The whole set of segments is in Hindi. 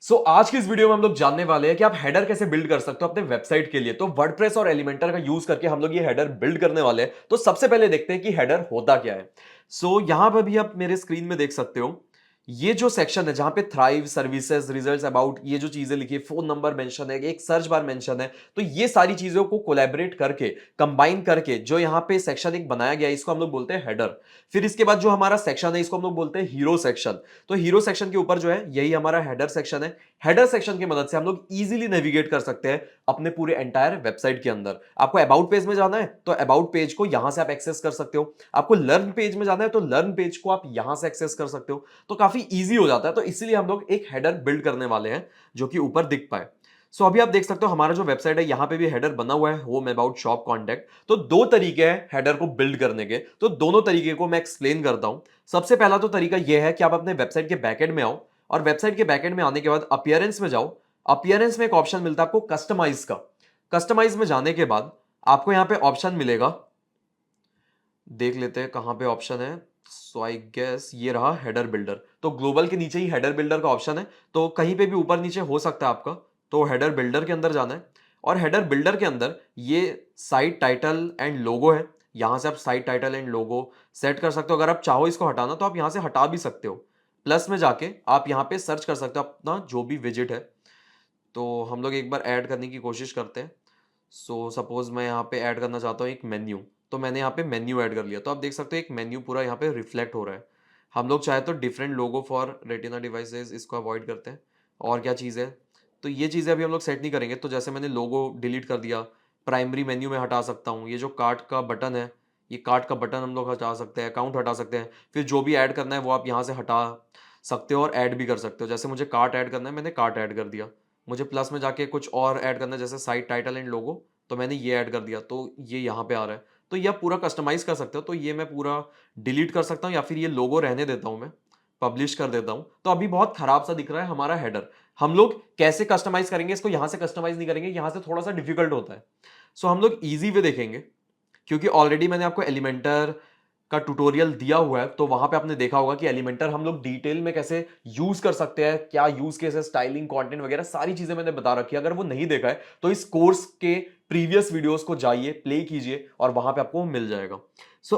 आज की इस वीडियो में हम लोग जानने वाले हैं कि आप हेडर कैसे बिल्ड कर सकते हो अपने वेबसाइट के लिए। तो वर्डप्रेस और एलिमेंटर का यूज करके हम लोग ये हेडर बिल्ड करने वाले हैं। तो सबसे पहले देखते हैं कि हेडर होता क्या है। यहां पर भी आप मेरे स्क्रीन में देख सकते हो, ये जो सेक्शन है जहां पे थ्राइव, सर्विसेज, रिजल्ट्स, अबाउट, ये जो चीजें लिखी है, फोन नंबर मेंशन है, एक सर्च बार मेंशन है। तो ये सारी चीजों को कोलैबोरेट करके, कंबाइन करके जो यहाँ पे सेक्शन एक बनाया गया है, इसको हम लोग बोलते हैं हेडर। फिर इसके बाद जो हमारा सेक्शन है, इसको हम लोग बोलते हैं हीरो सेक्शन। तो हीरो सेक्शन के ऊपर जो है, यही हमारा हेडर सेक्शन है। हेडर सेक्शन की मदद से हम लोग इजीली नेविगेट कर सकते हैं अपने पूरे एंटायर वेबसाइट के अंदर। आपको अबाउट पेज में जाना है तो अबाउट पेज को यहां से आप एक्सेस कर सकते हो। आपको लर्न पेज में जाना है तो लर्न पेज को आप यहां से एक्सेस कर सकते हो। तो काफी इजी हो जाता है। तो इसीलिए हम लोग एक हेडर बिल्ड करने वाले हैं जो कि ऊपर दिख पाए। अभी आप देख सकते हो हमारा जो वेबसाइट है, यहां पे भी हेडर बना हुआ है, होम, अबाउट, शॉप, कॉन्टैक्ट। तो दो तरीके हैं हेडर को बिल्ड करने के। तो दोनों तरीके को मैं एक्सप्लेन करता हूं। सबसे पहला तो तरीका यह है कि आप अपने वेबसाइट के बैकएंड में आओ, और वेबसाइट के बैकएंड में आने के बाद अपीयरेंस में जाओ। अपीयरेंस में एक ऑप्शन मिलता है आपको कस्टमाइज का। कस्टमाइज में जाने के बाद आपको यहां पे ऑप्शन मिलेगा, देख लेते हैं कहां पे ऑप्शन है। आई गेस ये रहा हेडर बिल्डर। तो ग्लोबल के नीचे ही हेडर बिल्डर का ऑप्शन है, तो कहीं पे भी ऊपर नीचे हो सकता है आपका। तो हेडर बिल्डर के अंदर जाना है, और हेडर बिल्डर के अंदर ये साइट टाइटल एंड लोगो है। यहां से आप site title and logo set कर सकते हो। अगर आप चाहो इसको हटाना तो आप यहां से हटा भी सकते हो। प्लस में जाके आप यहां पे सर्च कर सकते हो अपना जो भी विजिट है। तो हम लोग एक बार ऐड करने की कोशिश करते हैं। सपोज मैं यहाँ पे ऐड करना चाहता हूँ एक मेन्यू। तो मैंने यहाँ पे मेन्यू ऐड कर लिया। तो आप देख सकते हो एक मेन्यू पूरा यहाँ पे रिफ्लेक्ट हो रहा है। हम लोग चाहे तो different logo for retina devices, इसको अवॉइड करते हैं। और क्या चीज़ है, तो ये चीज़ें अभी हम लोग सेट नहीं करेंगे। तो जैसे मैंने लोगो डिलीट कर दिया, प्राइमरी मेन्यू में हटा सकता हूँ। ये जो कार्ट का बटन है, ये कार्ट का बटन हम लोग हटा सकते हैं, अकाउंट हटा सकते हैं। फिर जो भी ऐड करना है वो आप यहाँ से हटा सकते हो और ऐड भी कर सकते हो। जैसे मुझे कार्ट ऐड करना है, मैंने कार्ट ऐड कर दिया। मुझे प्लस में जाके कुछ और ऐड करना है, जैसे साइट टाइटल एंड लोगो, तो मैंने ये ऐड कर दिया। तो ये यहाँ पे आ रहा है। तो ये आप पूरा कस्टमाइज कर सकते हो। तो ये मैं पूरा डिलीट कर सकता हूँ, या फिर ये लोगो रहने देता हूँ, मैं पब्लिश कर देता हूँ। तो अभी बहुत खराब सा दिख रहा है हमारा हेडर। हम लोग कैसे कस्टमाइज करेंगे इसको, यहां से कस्टमाइज नहीं करेंगे, यहां से थोड़ा सा डिफिकल्ट होता है। हम लोग इजी वे देखेंगे, क्योंकि ऑलरेडी मैंने आपको एलिमेंटर का ट्यूटोरियल दिया हुआ है। तो वहां पे आपने देखा होगा कि एलिमेंटर हम लोग डिटेल में कैसे यूज कर सकते हैं, क्या यूज केसेस, स्टाइलिंग, कंटेंट वगैरह सारी चीजें मैंने बता रखी है। अगर वो नहीं देखा है तो इस कोर्स के प्रीवियस वीडियोस को जाइए, प्ले कीजिए, और वहां पे आपको मिल जाएगा।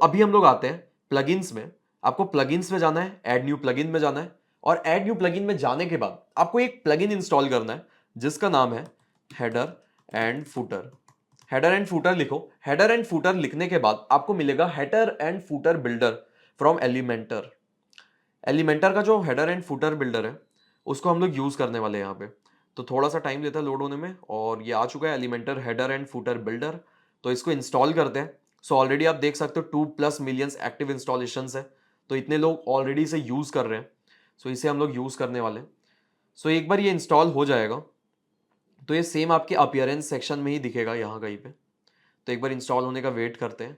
अभी हम लोग आते हैं प्लगइन्स में। आपको प्लगइन्स में जाना है, ऐड न्यू प्लगइन में जाना है। और ऐड न्यू प्लगइन में जाने के बाद आपको एक प्लगइन इंस्टॉल करना है जिसका नाम है header and footer. Header and footer लिखो। हेडर एंड फूटर लिखने के बाद आपको मिलेगा header and footer builder from Elementor. Elementor का जो हेडर एंड फूटर बिल्डर है, उसको हम लोग यूज करने वाले हैं यहाँ पे। तो थोड़ा सा टाइम लेता है लोड होने में, और ये आ चुका है Elementor header and footer builder. तो इसको इंस्टॉल करते हैं। ऑलरेडी आप देख सकते हो 2+ मिलियंस एक्टिव इंस्टॉलेशन है। तो इतने लोग ऑलरेडी इसे यूज कर रहे हैं। इसे हम लोग यूज करने वाले हैं। एक बार ये इंस्टॉल हो जाएगा तो ये सेम आपके अपीयरेंस सेक्शन में ही दिखेगा यहाँ कहीं पे। तो एक बार इंस्टॉल होने का वेट करते हैं।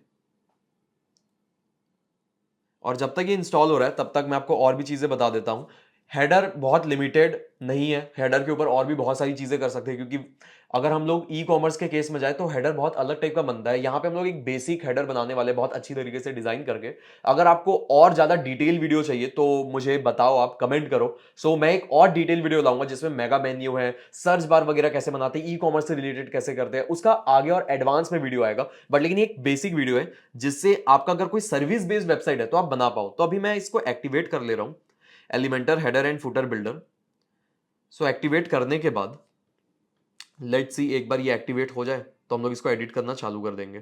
और जब तक ये इंस्टॉल हो रहा है तब तक मैं आपको और भी चीजें बता देता हूं। हेडर बहुत लिमिटेड नहीं है, हेडर के ऊपर और भी बहुत सारी चीजें कर सकते हैं। क्योंकि अगर हम लोग ई कॉमर्स के केस में जाए तो हेडर बहुत अलग टाइप का बनता है। यहाँ पे हम लोग एक बेसिक हेडर बनाने वाले हैं, बहुत अच्छी तरीके से डिजाइन करके। अगर आपको और ज्यादा डिटेल वीडियो चाहिए तो मुझे बताओ, आप कमेंट करो। मैं एक और डिटेल वीडियो लाऊंगा जिसमें मेगा मेन्यू है, सर्च बार वगैरह कैसे बनाते हैं, ई कॉमर्स से रिलेटेड कैसे करते हैं, उसका आगे और एडवांस में वीडियो आएगा। बट लेकिन ये एक बेसिक वीडियो है जिससे आपका अगर कोई सर्विस बेस्ड वेबसाइट है तो आप बना पाओ। तो अभी मैं इसको एक्टिवेट कर ले रहा हूं, Elementor header and footer builder. Activate करने के बाद लेट्स सी, एक बार ये एक्टिवेट हो जाए तो हम लोग इसको एडिट करना चालू कर देंगे।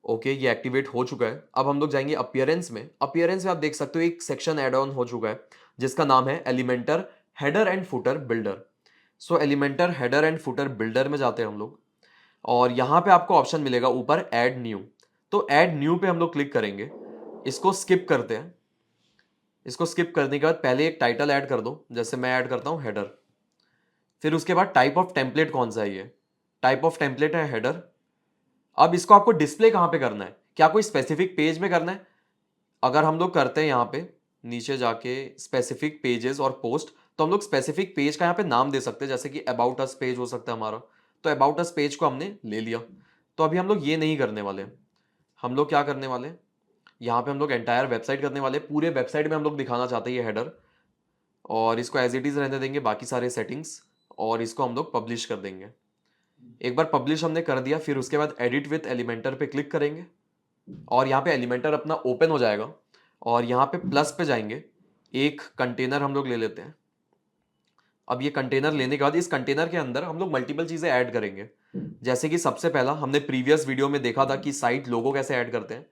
ओके, ये एक्टिवेट हो चुका है। अब हम लोग जाएंगे अपीयरेंस में। अपीयरेंस में आप देख सकते हो एक सेक्शन एड ऑन हो चुका है जिसका नाम है Elementor header and footer builder. Elementor header and footer builder में जाते हैं हम लोग, और यहां पे आपको ऑप्शन मिलेगा ऊपर ऐड न्यू। तो ऐड न्यू पे हम लोग क्लिक करेंगे। इसको स्किप करते हैं। इसको स्किप करने के बाद पहले एक टाइटल ऐड कर दो, जैसे मैं ऐड करता हूं हेडर। फिर उसके बाद टाइप ऑफ टेम्पलेट कौन सा है, ये टाइप ऑफ टेम्पलेट है हेडर। अब इसको आपको डिस्प्ले कहां पे करना है, क्या कोई स्पेसिफिक पेज में करना है? अगर हम लोग करते हैं यहां पे नीचे जाके स्पेसिफिक पेजेस और पोस्ट, तो हम लोग स्पेसिफिक पेज का यहां पे नाम दे सकते हैं, जैसे कि अबाउट अस पेज हो सकता है हमारा। तो अबाउट अस पेज को हमने ले लिया। तो अभी हम लोग ये नहीं करने वाले। हम लोग क्या करने वाले, यहाँ पे हम लोग एंटायर वेबसाइट करने वाले, पूरे वेबसाइट में हम लोग दिखाना चाहते हैं ये हेडर। और इसको एज इट इज रहने देंगे बाकी सारे सेटिंग्स, और इसको हम लोग पब्लिश कर देंगे। एक बार पब्लिश हमने कर दिया, फिर उसके बाद एडिट विथ एलिमेंटर पे क्लिक करेंगे और यहाँ पे एलिमेंटर अपना ओपन हो जाएगा और यहाँ पे प्लस पे जाएंगे। एक कंटेनर हम लोग ले लेते हैं। अब ये कंटेनर लेने के बाद इस कंटेनर के अंदर हम लोग मल्टीपल चीजें ऐड करेंगे। जैसे कि सबसे पहला हमने प्रीवियस वीडियो में देखा था कि साइट लोगो कैसे ऐड करते हैं।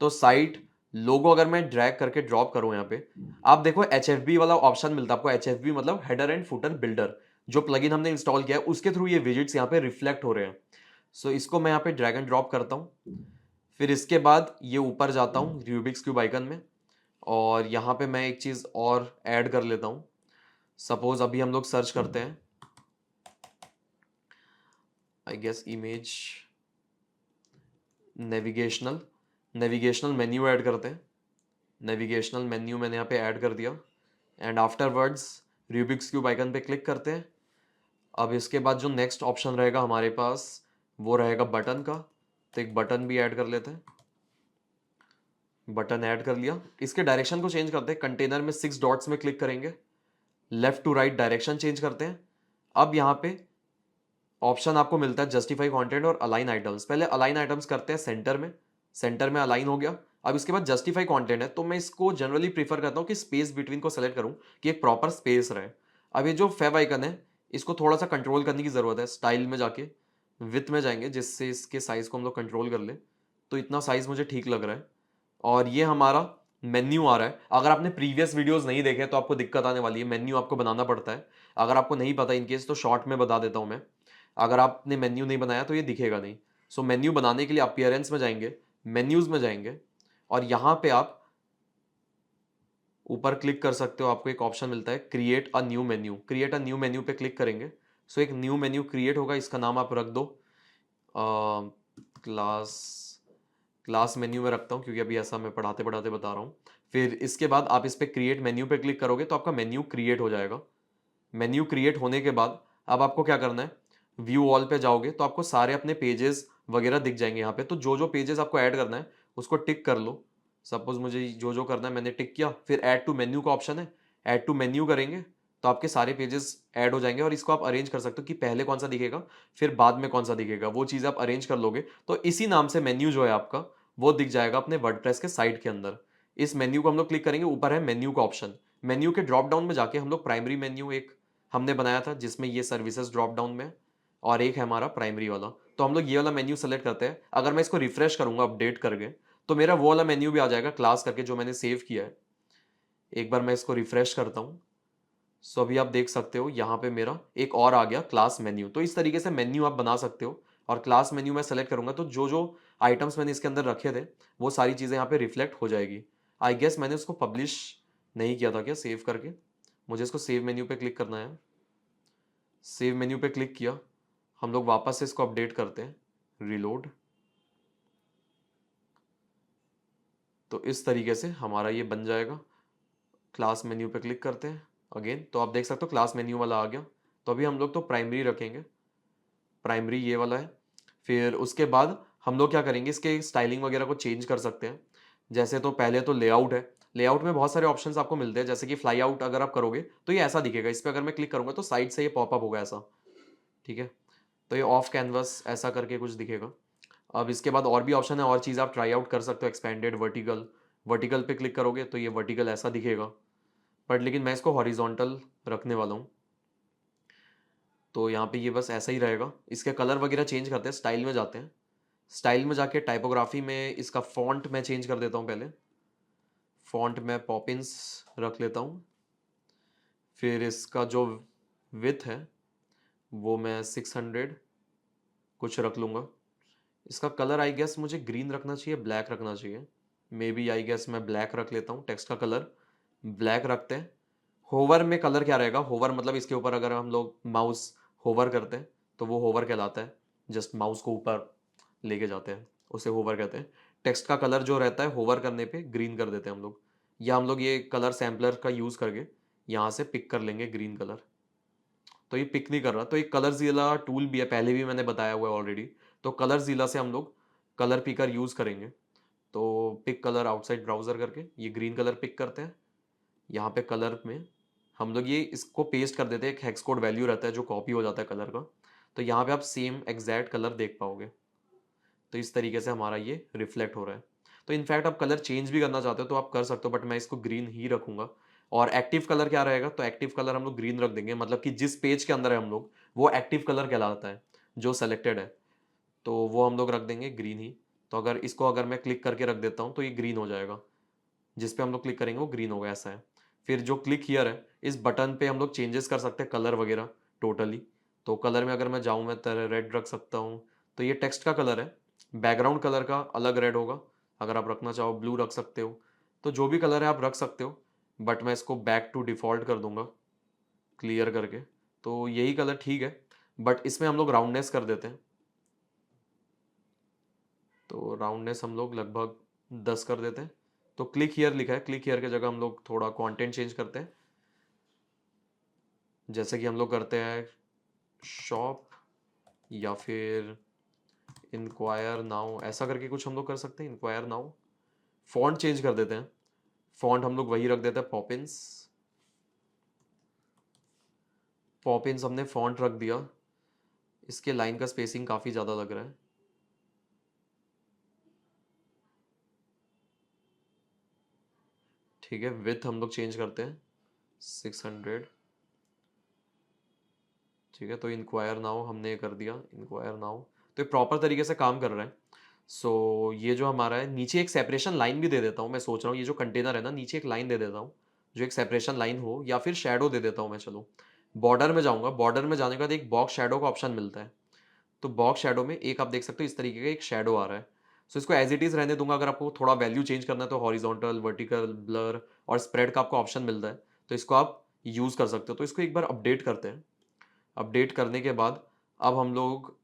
तो साइट लोगो अगर मैं ड्रैग करके ड्रॉप करूं यहाँ पे, आप देखो HFB वाला ऑप्शन मिलता है आपको। HFB मतलब हेडर एंड फुटर बिल्डर, जो प्लगइन हमने इंस्टॉल किया है उसके थ्रू ये विजिट्स यहाँ पे रिफ्लेक्ट हो रहे हैं। सो इसको मैं यहाँ पे ड्रैग एंड ड्रॉप करता हूँ। फिर इसके बाद ये ऊपर जाता हूँ रूबिक्स क्यूब आइकन में, और यहाँ पे मैं एक चीज और ऐड कर लेता हूँ। सपोज अभी हम लोग सर्च करते हैं, I guess image navigational, navigational menu add करते हैं। नेविगेशनल मेन्यू मैंने यहाँ पे ऐड कर दिया and afterwards Rubik's cube icon पे क्लिक करते हैं। अब इसके बाद जो नेक्स्ट ऑप्शन रहेगा हमारे पास वो रहेगा बटन का, तो एक बटन भी ऐड कर लेते हैं। बटन ऐड कर लिया। इसके डायरेक्शन को चेंज करते हैं, कंटेनर में 6 डॉट्स में क्लिक करेंगे, left to right direction change करते हैं। अब यहाँ पे ऑप्शन आपको मिलता है जस्टिफाई कंटेंट और अलाइन आइटम्स। पहले अलाइन आइटम्स करते हैं सेंटर में, सेंटर में अलाइन हो गया। अब इसके बाद जस्टिफाई कंटेंट है, तो मैं इसको जनरली प्रीफर करता हूँ कि स्पेस बिटवीन को सेलेक्ट करूँ कि एक प्रॉपर स्पेस रहे। अब ये जो फेव आइकन है इसको थोड़ा सा कंट्रोल करने की जरूरत है। स्टाइल में जाके विथ में जाएंगे जिससे इसके साइज को हम लोग कंट्रोल कर ले। तो इतना साइज मुझे ठीक लग रहा है और ये हमारा मेन्यू आ रहा है। अगर आपने प्रीवियस वीडियोस नहीं देखे तो आपको दिक्कत आने वाली है, मेन्यू आपको बनाना पड़ता है। अगर आपको नहीं पता इनकेस तो शॉर्ट में बता देता हूं मैं। अगर आपने मेन्यू नहीं बनाया तो ये दिखेगा नहीं। सो मेन्यू बनाने के लिए अपीयरेंस में जाएंगे, मेन्यूज में जाएंगे और यहां पे आप ऊपर क्लिक कर सकते हो। आपको एक ऑप्शन मिलता है create a new menu, create a new menu पे क्लिक करेंगे। सो एक न्यू मेन्यू क्रिएट होगा, इसका नाम आप रख दो क्लास, क्लास मेन्यू में रखता हूँ क्योंकि अभी ऐसा मैं पढ़ाते पढ़ाते बता रहा हूँ। फिर इसके बाद आप इस पे क्रिएट मेन्यू पे क्लिक करोगे तो आपका मेन्यू क्रिएट हो जाएगा। मेन्यू क्रिएट होने के बाद अब आपको क्या करना है, व्यू ऑल पे जाओगे तो आपको सारे अपने पेजेस वगैरह दिख जाएंगे यहाँ पे। तो जो जो पेजेस आपको ऐड करना है उसको टिक कर लो। सपोज मुझे जो जो करना है मैंने टिक किया। फिर ऐड टू मेन्यू का ऑप्शन है, ऐड टू मेन्यू करेंगे तो आपके सारे पेजेस ऐड हो जाएंगे और इसको आप अरेंज कर सकते हो कि पहले कौन सा दिखेगा फिर बाद में कौन सा दिखेगा। वो चीज़ आप अरेंज कर लोगे तो इसी नाम से मेन्यू जो है आपका वो दिख जाएगा अपने वर्डप्रेस के साइट के अंदर। इस मेन्यू को हम लोग क्लिक करेंगे, ऊपर है मेन्यू का ऑप्शन। मेन्यू के ड्रॉप डाउन में जाके हम लोग प्राइमरी मेन्यू एक हमने बनाया था जिसमें ये सर्विसेज ड्रॉप डाउन में, और एक है हमारा प्राइमरी वाला। तो हम लोग ये वाला मेन्यू सेलेक्ट करते हैं। अगर मैं इसको रिफ्रेश करूंगा अपडेट करके तो मेरा वो वाला मेन्यू भी आ जाएगा क्लास करके जो मैंने सेव किया है। एक बार मैं इसको रिफ्रेश करता हूँ। सो अभी आप देख सकते हो यहाँ पे मेरा एक और आ गया क्लास मेन्यू। तो इस तरीके से मेन्यू आप बना सकते हो। और क्लास मेन्यू में सेलेक्ट करूंगा तो जो जो आइटम्स मैंने इसके अंदर रखे थे वो सारी चीज़ें यहाँ पे रिफ्लेक्ट हो जाएगी। आई गेस मैंने उसको पब्लिश नहीं किया था क्या सेव करके। मुझे इसको सेव मेन्यू पे क्लिक करना है। सेव मेन्यू पे क्लिक किया, हम लोग वापस से इसको अपडेट करते हैं, रिलोड। तो इस तरीके से हमारा ये बन जाएगा। क्लास मेन्यू पे क्लिक करते हैं अगेन, तो आप देख सकते हो क्लास मेन्यू वाला आ गया। तो अभी हम लोग तो प्राइमरी रखेंगे, प्राइमरी ये वाला है। फिर उसके बाद हम लोग क्या करेंगे, इसके स्टाइलिंग वगैरह को चेंज कर सकते हैं। जैसे तो पहले तो लेआउट है, लेआउट में बहुत सारे ऑप्शंस आपको मिलते हैं। जैसे कि फ्लाई आउट अगर आप करोगे तो ये ऐसा दिखेगा। इस पर अगर मैं क्लिक करूंगा तो साइड से ये पॉपअप होगा ऐसा, ठीक है। तो ये ऑफ कैनवस ऐसा करके कुछ दिखेगा। अब इसके बाद और भी ऑप्शन है, और चीज़ आप ट्राई आउट कर सकते हो। एक्सपेंडेड वर्टिकल, वर्टिकल पे क्लिक करोगे तो ये वर्टिकल ऐसा दिखेगा, बट लेकिन मैं इसको हॉरिजॉन्टल रखने वाला हूँ। तो यहाँ पे ये बस ऐसा ही रहेगा। इसके कलर वगैरह चेंज करते हैं, स्टाइल में जाते हैं। स्टाइल में जाके टाइपोग्राफी में इसका फॉन्ट मैं चेंज कर देता हूँ। पहले फॉन्ट में पॉपिंस रख लेता हूँ। फिर इसका जो विथ है वो मैं 600 कुछ रख लूँगा। इसका कलर आई गेस मुझे ग्रीन रखना चाहिए, ब्लैक रखना चाहिए। मे बी आई गेस मैं ब्लैक रख लेता हूँ। टेक्स्ट का कलर ब्लैक रखते हैं। होवर में कलर क्या रहेगा, होवर मतलब इसके ऊपर अगर हम लोग माउस होवर करते हैं तो वो होवर कहलाता है। जस्ट माउस को ऊपर लेके जाते हैं उसे होवर कहते हैं। टेक्स्ट का कलर जो रहता है होवर करने पे ग्रीन कर देते हैं हम लोग, या हम लोग ये कलर सैम्पलर का यूज़ करके यहाँ से पिक कर लेंगे ग्रीन कलर। तो ये पिक नहीं कर रहा तो एक कलर ज़ीला टूल भी है, पहले भी मैंने बताया हुआ है ऑलरेडी। तो कलर ज़ीला से हम लोग कलर पिकर यूज़ करेंगे। तो पिक कलर आउटसाइड ब्राउज़र करके ये ग्रीन कलर पिक करते हैं। यहाँ पे कलर में हम लोग ये इसको पेस्ट कर देते हैं, एक हेक्स कोड वैल्यू रहता है जो कॉपी हो जाता है कलर का। तो यहाँ पे आप सेम एग्जैक्ट कलर देख पाओगे। तो इस तरीके से हमारा ये रिफ्लेक्ट हो रहा है। तो इनफैक्ट आप कलर चेंज भी करना चाहते हो तो आप कर सकते हो, बट मैं इसको ग्रीन ही रखूंगा। और एक्टिव कलर क्या रहेगा, तो एक्टिव कलर हम लोग ग्रीन रख देंगे, मतलब कि जिस पेज के अंदर है हम लोग वो एक्टिव कलर कहलाता है जो सेलेक्टेड है, तो वो हम लोग रख देंगे ग्रीन ही। तो अगर मैं क्लिक करके रख देता हूँ तो ये ग्रीन हो जाएगा, जिस पे हम लोग क्लिक करेंगे वो ग्रीन होगा, ऐसा है। फिर जो क्लिक हियर है, इस बटन पे हम लोग चेंजेस कर सकते हैं कलर वगैरह टोटली। तो कलर में अगर मैं जाऊँ, मैं रेड रख सकता हूँ। तो ये टेक्स्ट का कलर है, बैकग्राउंड कलर का अलग रेड होगा। अगर आप रखना चाहो ब्लू रख सकते हो। तो जो भी कलर है आप रख सकते हो, बट मैं इसको बैक टू डिफ़ॉल्ट कर दूंगा क्लियर करके। तो यही कलर ठीक है, बट इसमें हम लोग राउंडनेस कर देते हैं। तो राउंडनेस हम लोग लगभग 10 कर देते हैं। तो क्लिक हियर लिखा है, क्लिक हियर की जगह हम लोग थोड़ा कंटेंट चेंज करते हैं, जैसे कि हम लोग करते हैं शॉप या फिर इंक्वायर नाउ, ऐसा करके कुछ हम लोग कर सकते हैं, इंक्वायर नाउ। फॉन्ट चेंज कर देते हैं, फॉन्ट हम लोग वही रख देते हैं, पॉपिंस। पॉपिंस हमने फॉन्ट रख दिया। इसके लाइन का स्पेसिंग काफ़ी ज़्यादा लग रहा है। ठीक है, विथ हम लोग चेंज करते हैं 600। ठीक है, तो इंक्वायर नाउ हमने कर दिया, इंक्वायर नाउ। तो ये प्रॉपर तरीके से काम कर रहा है। सो ये जो हमारा है, नीचे एक सेपरेशन लाइन भी दे देता हूँ। मैं सोच रहा हूँ ये जो कंटेनर है ना, नीचे एक लाइन दे देता हूँ जो एक सेपरेशन लाइन हो, या फिर शेडो दे देता हूँ मैं। चलो बॉर्डर में जाऊँगा, बॉर्डर में जाने के बाद एक बॉक्स शेडो का ऑप्शन मिलता है। तो बॉक्स शेडो में एक आप देख सकते हो इस तरीके का एक शेडो आ रहा है। सो इसको एज इट इज़ रहने दूंगा। अगर आपको थोड़ा वैल्यू चेंज करना है तो हॉरिजॉन्टल, वर्टिकल, ब्लर और स्प्रेड का आपको ऑप्शन मिलता है, तो इसको आप यूज़ कर सकते हो। तो इसको एक बार अपडेट करते हैं। अपडेट करने के बाद अब हम लोग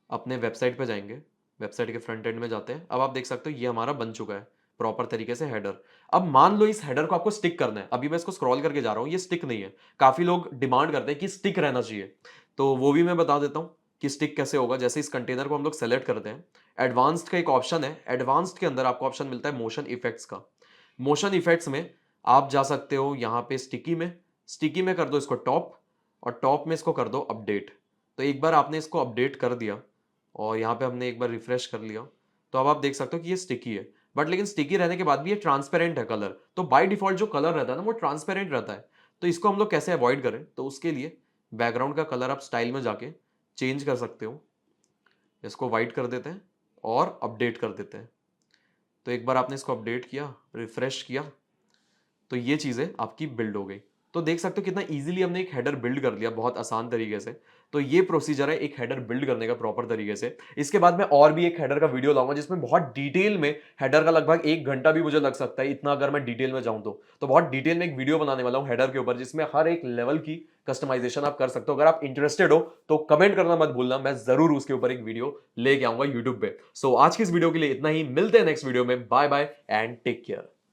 अपने वेबसाइट पे जाएंगे, वेबसाइट के फ्रंट एंड में जाते हैं। अब आप देख सकते हो ये हमारा बन चुका है प्रॉपर तरीके से हेडर। अब मान लो इस हेडर को आपको स्टिक करना है, अभी मैं इसको स्क्रॉल करके जा रहा हूँ, ये स्टिक नहीं है। काफी लोग डिमांड करते हैं कि स्टिक रहना चाहिए, तो वो भी मैं बता देता हूँ कि स्टिक कैसे होगा। जैसे इस कंटेनर को हम लोग सेलेक्ट करते हैं, एडवांस्ड का एक ऑप्शन है, एडवांस्ड के अंदर आपको ऑप्शन मिलता है मोशन इफेक्ट्स का। मोशन इफेक्ट्स में आप जा सकते हो यहाँ पे स्टिकी में, स्टिकी में कर दो इसको टॉप, और टॉप में इसको कर दो अपडेट। तो एक बार आपने इसको अपडेट कर दिया और यहाँ पे हमने एक बार रिफ्रेश कर लिया, तो अब आप देख सकते हो कि ये स्टिकी है। बट लेकिन स्टिकी रहने के बाद भी ये ट्रांसपेरेंट है कलर। तो बाय डिफॉल्ट जो कलर रहता है ना वो ट्रांसपेरेंट रहता है। तो इसको हम लोग कैसे अवॉइड करें, तो उसके लिए बैकग्राउंड का कलर आप स्टाइल में जाके चेंज कर सकते हो। इसको वाइट कर देते हैं और अपडेट कर देते हैं। तो एक बार आपने इसको अपडेट किया, रिफ्रेश किया, तो ये चीज़ें आपकी बिल्ड हो गई। तो देख सकते हो कितना इजीली हमने एक हेडर बिल्ड कर लिया, बहुत आसान तरीके से। तो ये प्रोसीजर है एक हेडर बिल्ड करने का प्रॉपर तरीके से। इसके बाद मैं और भी एक हेडर का वीडियो लाऊंगा जिसमें बहुत डिटेल में, हेडर का लगभग 1 घंटा भी मुझे लग सकता है इतना, अगर मैं डिटेल में जाऊं तो बहुत डिटेल में एक वीडियो बनाने वाला हूं हेडर के ऊपर, जिसमें हर एक लेवल की कस्टमाइजेशन आप कर सकते हो। अगर आप इंटरेस्टेड हो तो कमेंट करना मत भूलना, मैं जरूर उसके ऊपर एक वीडियो लेके आऊंगा यूट्यूब पे। सो आज की इस वीडियो के लिए इतना ही, मिलते हैं नेक्स्ट वीडियो में। Bye bye and take care.